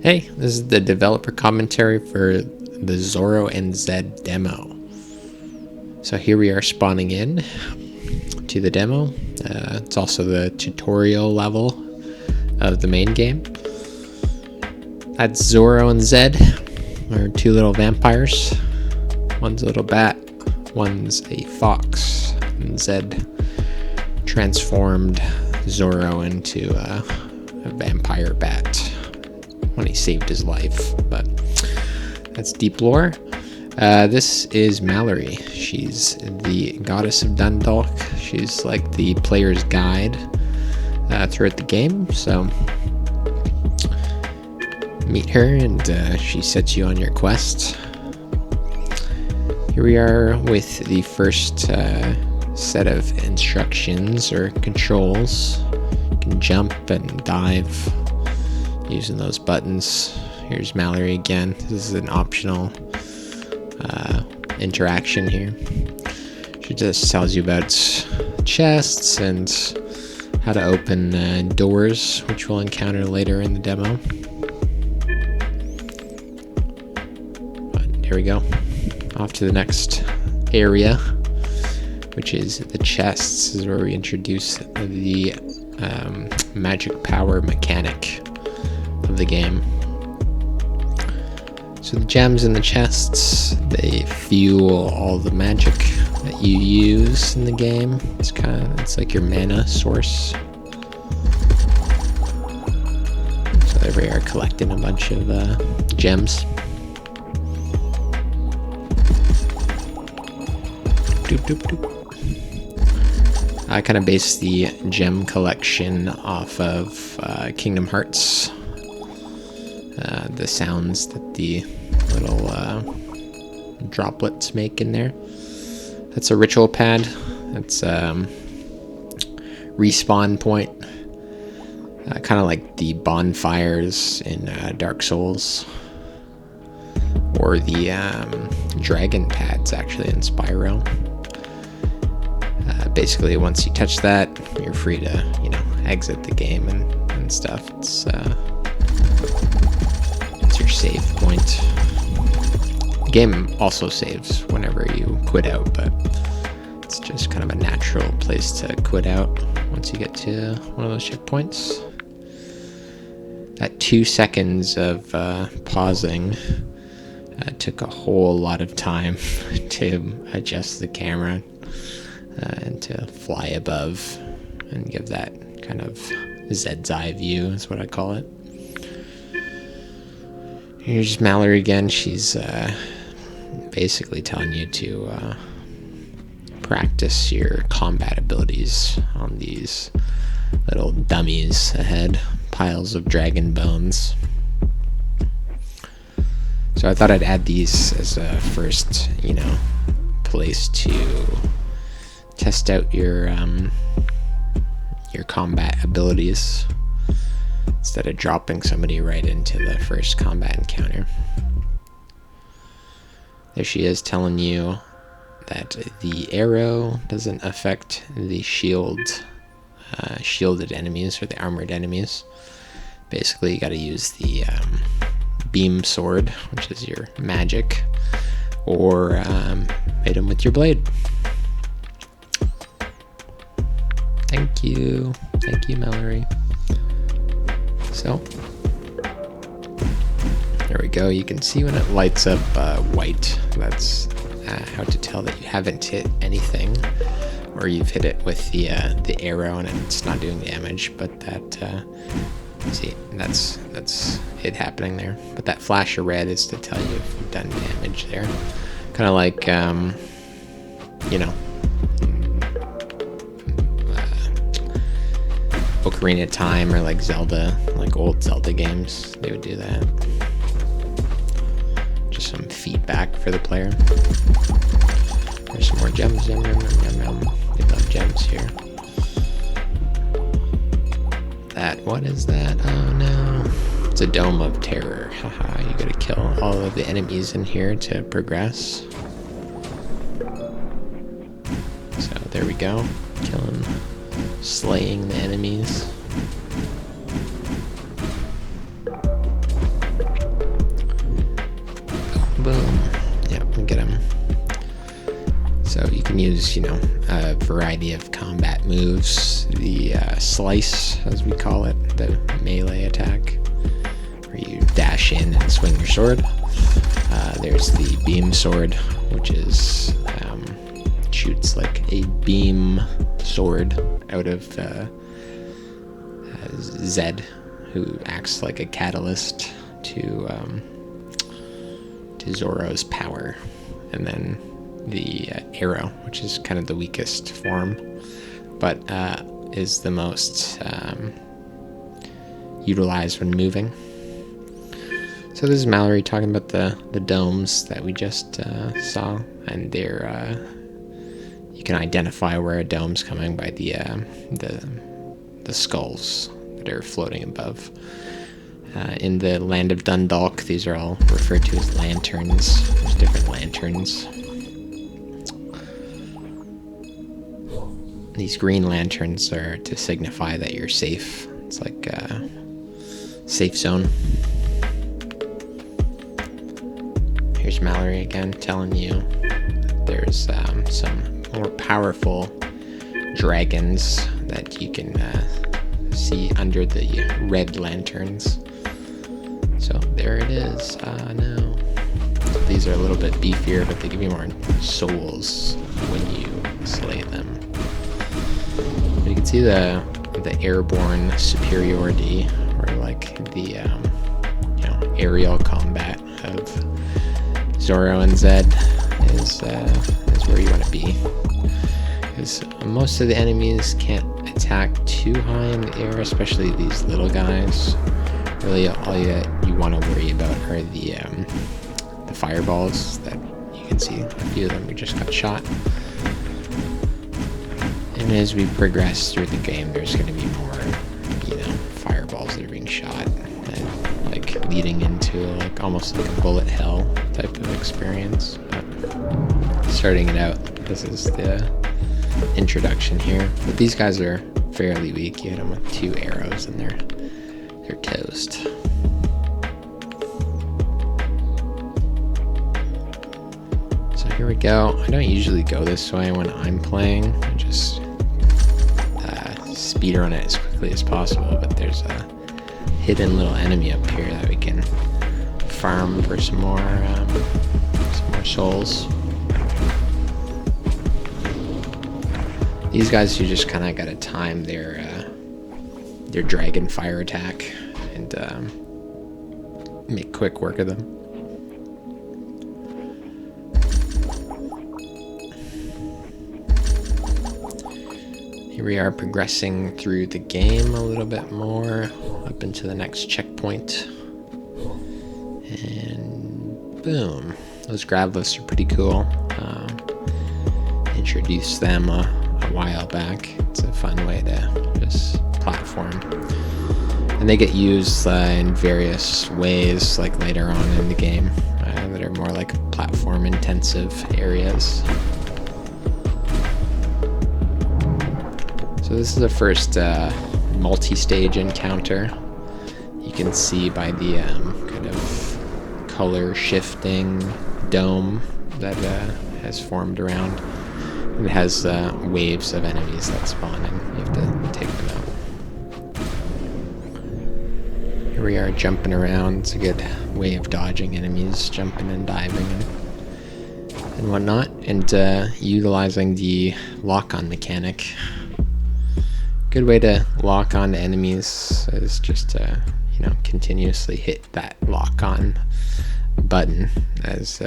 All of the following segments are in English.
Hey, this is the developer commentary for the Zorro and Zedd Demo. So here we are spawning in to the demo. It's also the tutorial level of the main game. That's Zorro and Zedd, or two little vampires. One's a little bat, one's a fox. And Zedd transformed Zorro into a vampire bat when he saved his life, but that's deep lore. This is Mallory. She's the goddess of Dundalk. She's like the player's guide throughout the game, so meet her and she sets you on your quest. Here we are with the first set of instructions or controls. You can jump and dive using those buttons. Here's Mallory again. This is an optional interaction here. She just tells you about chests and how to open doors, which we'll encounter later in the demo. But here we go. Off to the next area, which is the chests. This is where we introduce the magic power mechanic of the game. So the gems in the chests, they fuel all the magic that you use in the game. It's like your mana source. So there we are, collecting a bunch of gems. Doop, doop, doop. I kind of base the gem collection off of Kingdom Hearts. The sounds that the little droplets make in there. That's a ritual pad. That's respawn point. Kind of like the bonfires in Dark Souls. Or the dragon pads actually in Spyro. Basically, once you touch that, you're free to, exit the game and stuff. It's your save point. The game also saves whenever you quit out, but it's just kind of a natural place to quit out once you get to one of those checkpoints. That 2 seconds of pausing took a whole lot of time to adjust the camera and to fly above and give that kind of Zed's eye view is what I call it. Here's Mallory again. She's basically telling you to practice your combat abilities on these little dummies ahead, piles of dragon bones. So I thought I'd add these as a first, place to test out your combat abilities instead of dropping somebody right into the first combat encounter. There she is telling you that the arrow doesn't affect the shielded enemies or the armored enemies. Basically, you got to use the beam sword, which is your magic, or hit them with your blade. Thank you, Mallory. So, there we go. You can see when it lights up white, that's how to tell that you haven't hit anything, or you've hit it with the arrow and it's not doing damage. But that, see, that's it happening there. But that flash of red is to tell you if you've done damage there. Kind of like, Ocarina of Time or like Zelda, like old Zelda games, they would do that. Just some feedback for the player. There's some more gems. Yum, yum, yum, yum, yum. We love gems here. What is that? Oh no. It's a dome of terror. Haha, you gotta kill all of the enemies in here to progress. So there we go. Slaying the enemies. can use, you know, a variety of combat moves. The slice, as we call it, the melee attack, where you dash in and swing your sword. There's the beam sword, which is shoots like a beam sword out of Zedd, who acts like a catalyst to Zorro's power. And then the arrow, which is kind of the weakest form, but is the most utilized when moving. So this is Mallory talking about the domes that we just saw, and they're you can identify where a dome's coming by the skulls that are floating above. In the land of Dundalk, these are all referred to as lanterns. There's different lanterns. These green lanterns are to signify that you're safe. It's like a safe zone. Here's Mallory again telling you that there's some more powerful dragons that you can see under the red lanterns. So there it is. No. These are a little bit beefier, but they give you more souls when you slay them. But you can see the airborne superiority, or like the you know, aerial combat of Zorro and Zedd is where you want to be, because most of the enemies can't attack too high in the air, especially these little guys. Really, all you want to worry about are the fireballs that you can see. A few of them we just got shot. And as we progress through the game, there's going to be more, you know, fireballs that are being shot, and like leading into like almost like a bullet hell type of experience. But starting it out, this is the introduction here. But these guys are fairly weak. You hit them with 2 arrows and they're toast. So here we go. I don't usually go this way when I'm playing. I just speedrun it as quickly as possible, but there's a hidden little enemy up here that we can farm for some more souls. These guys, you just kind of gotta time their dragon fire attack and make quick work of them. Here we are progressing through the game a little bit more, up into the next checkpoint. And boom, those grab lifts are pretty cool. Introduced them a while back. It's a fun way to just platform. And they get used in various ways, like later on in the game, that are more like platform intensive areas. So this is the first multi-stage encounter. You can see by the kind of color shifting dome that has formed around. It has waves of enemies that spawn, and you have to take them out. Here we are jumping around. It's a good way of dodging enemies, jumping and diving and whatnot, and utilizing the lock-on mechanic. Good way to lock on to enemies is just to, you know, continuously hit that lock-on button as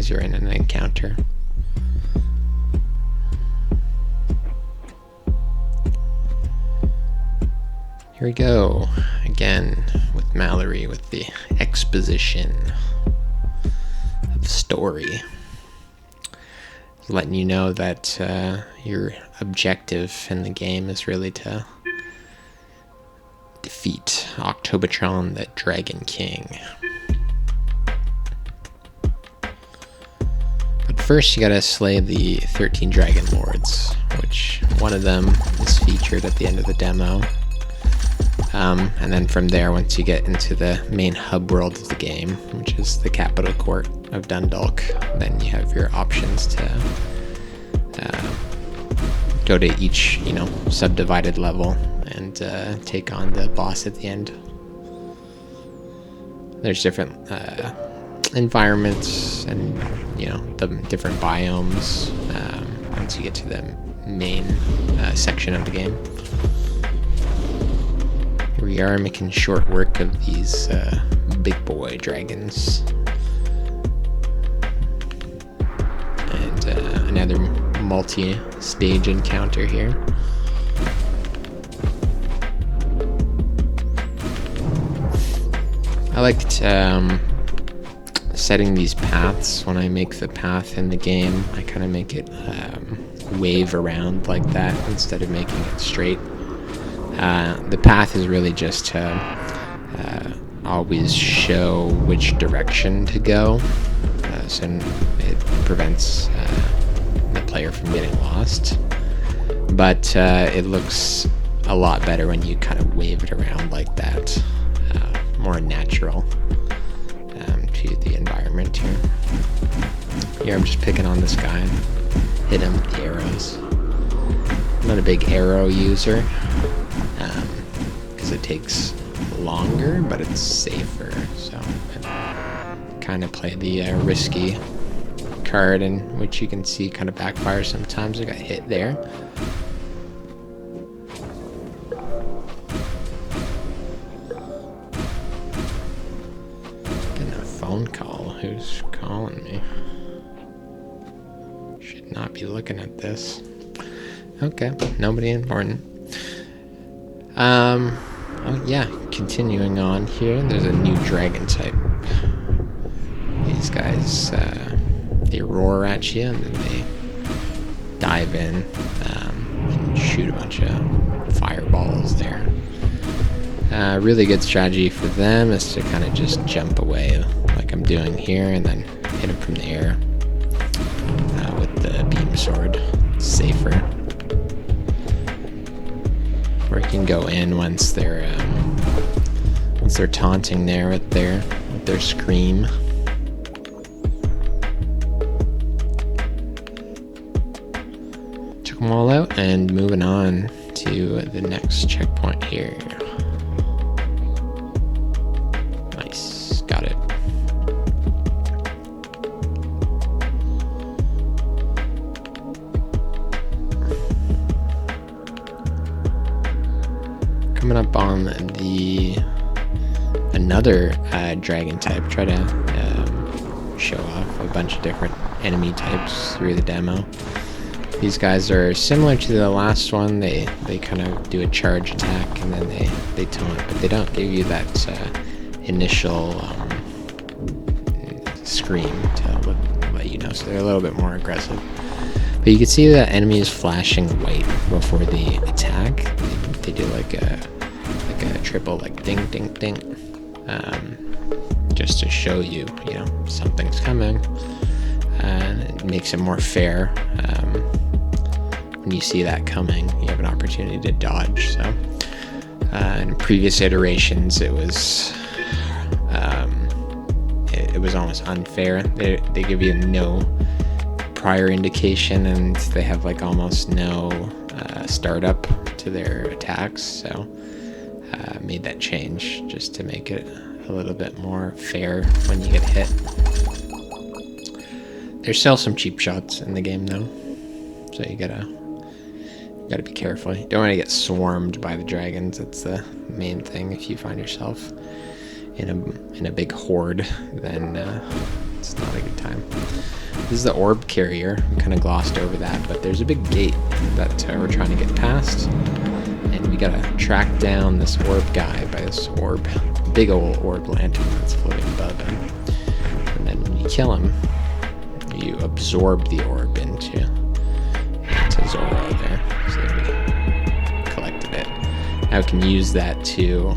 you're in an encounter. Here we go, again with Mallory with the exposition of the story. Letting you know that your objective in the game is really to defeat Octobotron, the Dragon King. But first you gotta slay the 13 Dragon Lords, which one of them is featured at the end of the demo. And then from there, once you get into the main hub world of the game, which is the capital court of Dundalk, then you have your options to go to each, subdivided level and take on the boss at the end. There's different environments and, the different biomes once you get to the main section of the game. Here we are making short work of these big boy dragons. And another multi-stage encounter here. I liked setting these paths. When I make the path in the game, I kind of make it wave around like that instead of making it straight. The path is really just to always show which direction to go, so it prevents the player from getting lost. But it looks a lot better when you kind of wave it around like that. More natural to the environment here. Here I'm just picking on this guy and hit him with the arrows. I'm not a big arrow user because it takes longer, but it's safer. So I kind of play the risky card, in which you can see kind of backfire sometimes. I got hit there. Phone call. Who's calling me? Should not be looking at this. Okay, nobody important. Oh yeah, continuing on here, there's a new dragon type. These guys, they roar at you and then they dive in and shoot a bunch of fireballs there. Really good strategy for them is to kind of just jump away like I'm doing here and then hit them from the air with the beam sword. It's safer. Or you can go in once they're taunting there with their scream. Took them all out and moving on to the next checkpoint here. Nice, got it. Coming up on another dragon type. Try to show off a bunch of different enemy types through the demo. These guys are similar to the last one. They kind of do a charge attack and then they taunt, but they don't give you that initial scream to let you know. So they're a little bit more aggressive. But you can see the enemy is flashing white before they attack. They do like a triple ding ding ding, just to show you something's coming, and it makes it more fair. When you see that coming, you have an opportunity to dodge. So in previous iterations, it was almost unfair. They give you no prior indication, and they have almost no startup to their attacks. So made that change just to make it a little bit more fair when you get hit. There's still some cheap shots in the game though, so you gotta be careful. You don't want to get swarmed by the dragons. That's the main thing. If you find yourself in a big horde, then it's not a good time. This is the orb carrier. I kind of glossed over that, but there's a big gate that we're trying to get past, and we gotta track down this orb guy by this orb, big old orb lantern that's floating above him. And then when you kill him, you absorb the orb into Zorro there. So we collected it. Now we can use that to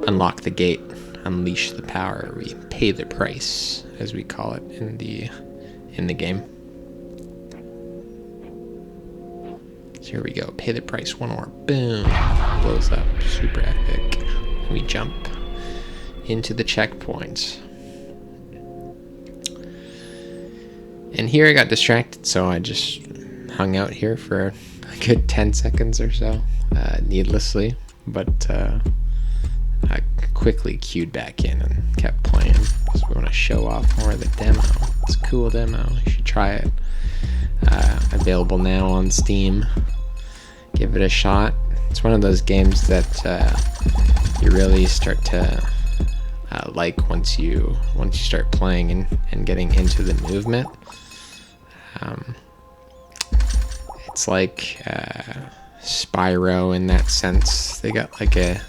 unlock the gate, unleash the power. We pay the price, as we call it in the game. So here we go. Pay the price. One orb. Boom. Blows up. Super epic. We jump into the checkpoint. And here I got distracted, so I just hung out here for a good 10 seconds or so, needlessly. But I quickly queued back in and kept playing because we want to show off more of the demo. It's a cool demo. You should try it. Available now on Steam. Give it a shot. It's one of those games that you really start to like once you start playing and getting into the movement. It's like Spyro in that sense. They got like a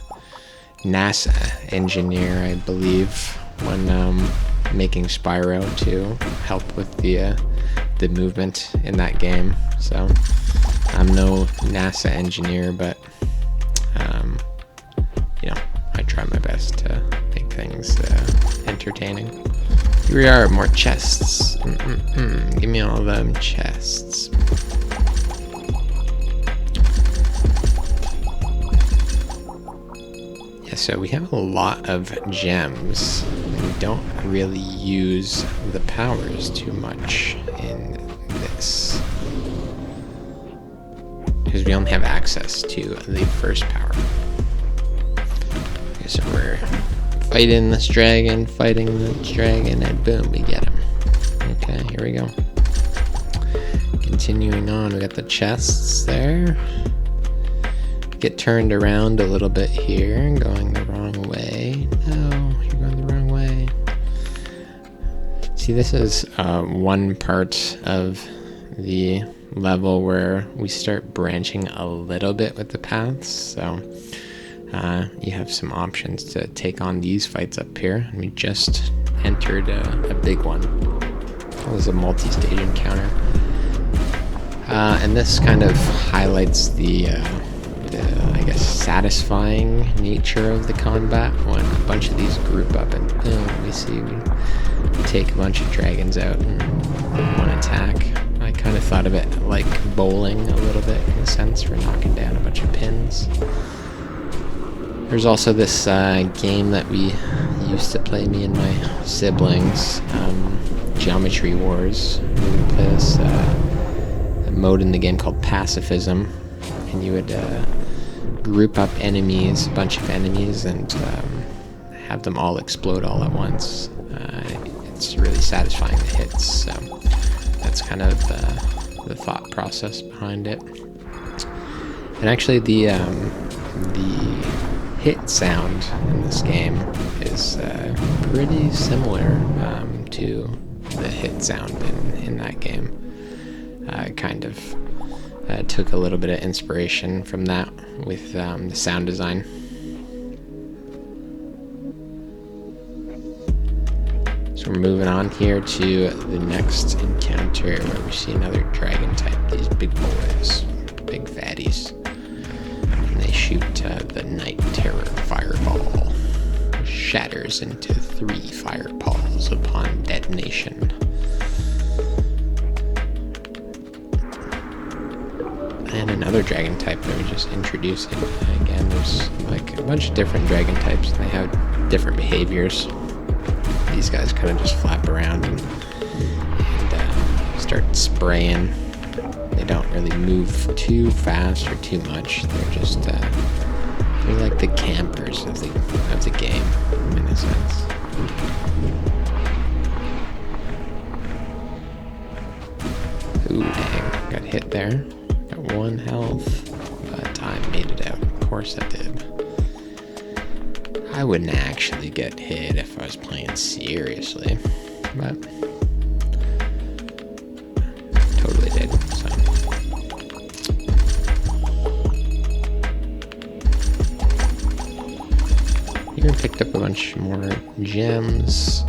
NASA engineer, I believe, when making Spyro to help with the movement in that game. So I'm no NASA engineer, but you know, I try my best to make things entertaining. Here we are, more chests. Give me all them chests. Yeah, so we have a lot of gems. We don't really use the powers too much in this, because we only have access to the first power. Okay, so we're fighting this dragon, and boom, we get him. Okay, here we go. Continuing on, we got the chests there. Get turned around a little bit here, going the wrong way. No, you're going the wrong way. See, this is one part of the level where we start branching a little bit with the paths. So you have some options to take on these fights up here. And we just entered a big one. It was a multi-stage encounter. And this kind of highlights the I guess, satisfying nature of the combat when a bunch of these group up and boom, we take a bunch of dragons out in one attack. I kind of thought of it like bowling a little bit in a sense, for knocking down a bunch of pins. There's also this game that we used to play, me and my siblings, Geometry Wars. We would play this mode in the game called Pacifism, and you would group up enemies, a bunch of enemies, and have them all explode all at once. It's really satisfying, the hits, so that's kind of the thought process behind it. And actually the hit sound in this game is pretty similar to the hit sound in that game. Kind of took a little bit of inspiration from that with the sound design. So we're moving on here to the next encounter where we see another dragon type. These big boys, big fatties. And they shoot the Night Terror fireball. It shatters into 3 fireballs upon detonation. And another dragon type that we're just introducing. Again, there's like a bunch of different dragon types, and they have different behaviors. These guys kind of just flap around and start spraying. They don't really move too fast or too much. They're just they're like the campers of the game in a sense. Ooh, dang! Got hit there. Got 1 health, but I made it out. Of course I did. I wouldn't actually get hit if I was playing seriously, but totally did. So here, picked up a bunch more gems.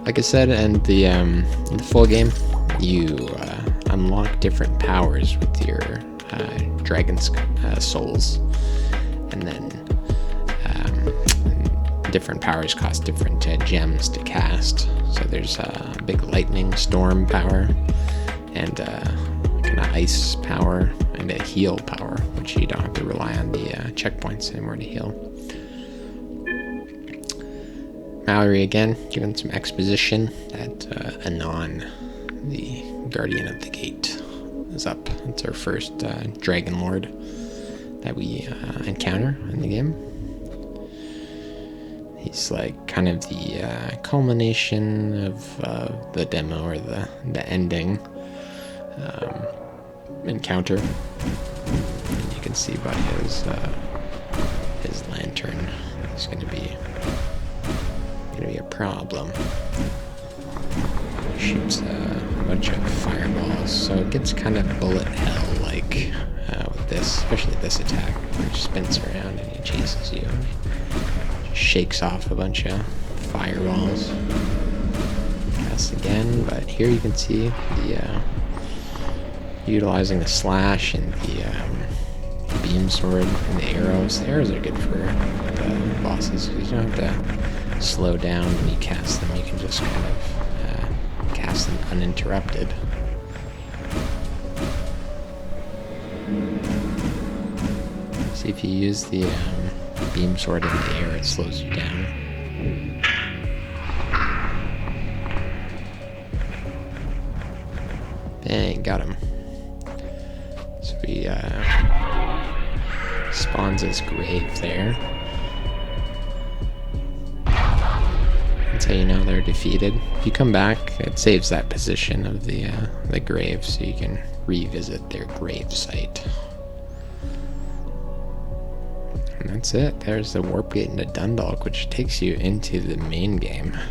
Like I said, and in the full game, you unlock different powers with your dragon's souls, and then different powers cost different gems to cast. So there's a big lightning storm power, and kind of ice power, and a heal power, which you don't have to rely on the checkpoints anymore to heal. Mallory again, given some exposition that Anon the Guardian of the Gate is up. It's our first Dragon Lord that we encounter in the game. He's like kind of the culmination of the demo, or the ending encounter. And you can see by his lantern, it's gonna be a problem. Shoots a bunch of fireballs, so it gets kind of bullet hell like with this, especially this attack, where he spins around and he chases you and he shakes off a bunch of fireballs. Cast again, but here you can see the utilizing the slash and the beam sword and the arrows. The arrows are good for the bosses because you don't have to slow down when you cast them. You can just kind of cast them uninterrupted. See, if you use the beam sword in the air, it slows you down. Bang, got him. So he spawns his grave there. That's how you know they're defeated. If you come back, it saves that position of the grave, so you can revisit their grave site. And that's it. There's the warp gate into Dundalk, which takes you into the main game.